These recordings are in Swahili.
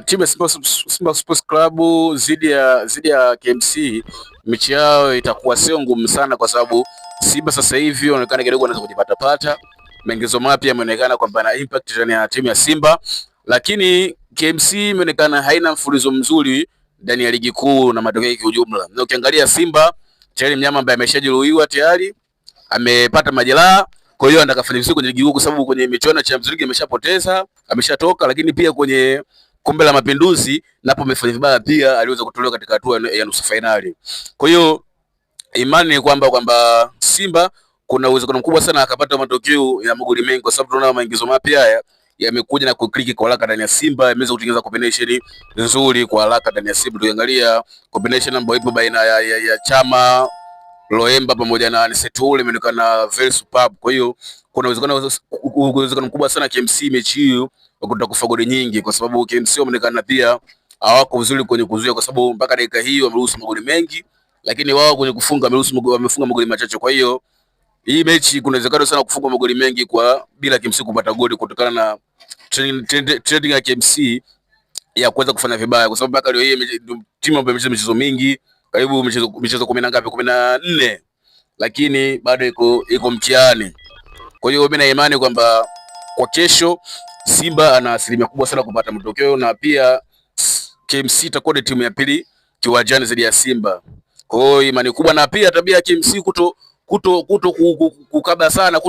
Timu ya Simba Sports Club zidi ya KMC, mechi yao itakuwa sio ngumu sana, kwa sababu Simba sasa hivi wanaonekana kidogo wanaweza kujipata pata. Mengizo mapya yameonekana kwamba na impact ndani ya timu ya Simba, lakini KMC imeonekana haina mfululizo mzuri ndani ya ligi kuu na matokeo kwa ujumla. Na ukiangalia Simba tayari mnyama ambaye ameshajeruhiwa tayari, amepata majeraha, kwa hiyo anataka kufanya vizuri kwenye ligi kuu, kwa sababu kwenye michuano ya Champions League ameshapoteza, ameshatoka, lakini pia kwenye Kombe la Mapinduzi napo amefanya vibaya pia, aliweza kutolewa katika hatua ya nusu finali. Kwa hiyo imani ni kwamba Simba kuna uwezekano mkubwa sana akapata matokeo ya magoli mengi, kwa sababu tunaona maingizo mapya haya yamekuja na kukliki kwa haraka ndani ya Simba, yameweza kutengeneza combination nzuri kwa haraka ndani ya Simba. Tukiangalia combination ambayo ipo baina ya Chama, Loemba pamoja na Setule imeonekana very superb. Kwa hiyo kuna uwezekano mkubwa sana KMC mechi hiyo wakutaka kufa goli nyingi, kwa sababu KMC wameonekana pia hawako vizuri kwenye kuzuia, kwa sababu mpaka dakika hii wameruhusu magoli mengi, lakini wao kwenye kufunga wamefunga magoli machache. Kwa hiyo hii mechi kuna uwezekano sana kufunga magoli mengi kwa bila KMC kupata goli, kutokana na trending ya KMC ya kuweza kufanya vibaya, kwa sababu mpaka leo hii timu ambayo imecheza michezo mingi, karibu michezo 10 na ngapi, 14, lakini bado iko mtiani. Kwa hiyo mimi na imani kwamba kwa kesho Simba ana asilimia kubwa sana kupata matokeo, na pia KMC itakuwa ni timu ya pili kiwanjani zaidi ya Simba. Kwa hiyo imani kubwa, na pia tabia ya KMC kuto kukaba sana,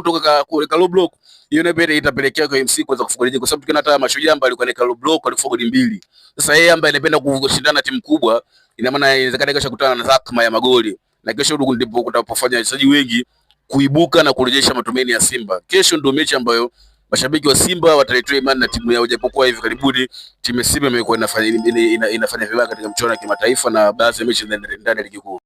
kuweka low block, hiyo ndio itapelekea KMC kuweza kufunga, kwa sababu tukiona hata Mashujaa ambaye alikuwa anaweka low block alifunga goli mbili. Sasa yeye ambaye anapenda kushindana na timu kubwa, ina maana inawezekana kesho kukutana na zakma ya magoli, na kesho ndipo kutapofanya wachezaji wengi kuibuka na kurejesha matumaini ya Simba. Kesho ndio mechi ambayo mashabiki wa Simba wataletoa imani na timu yao, japokuwa hivi karibuni timu ya Simba imekuwa inafanya vibaya katika mchuano wa kimataifa na baadhi ya mechi ndani ya ligi kuu.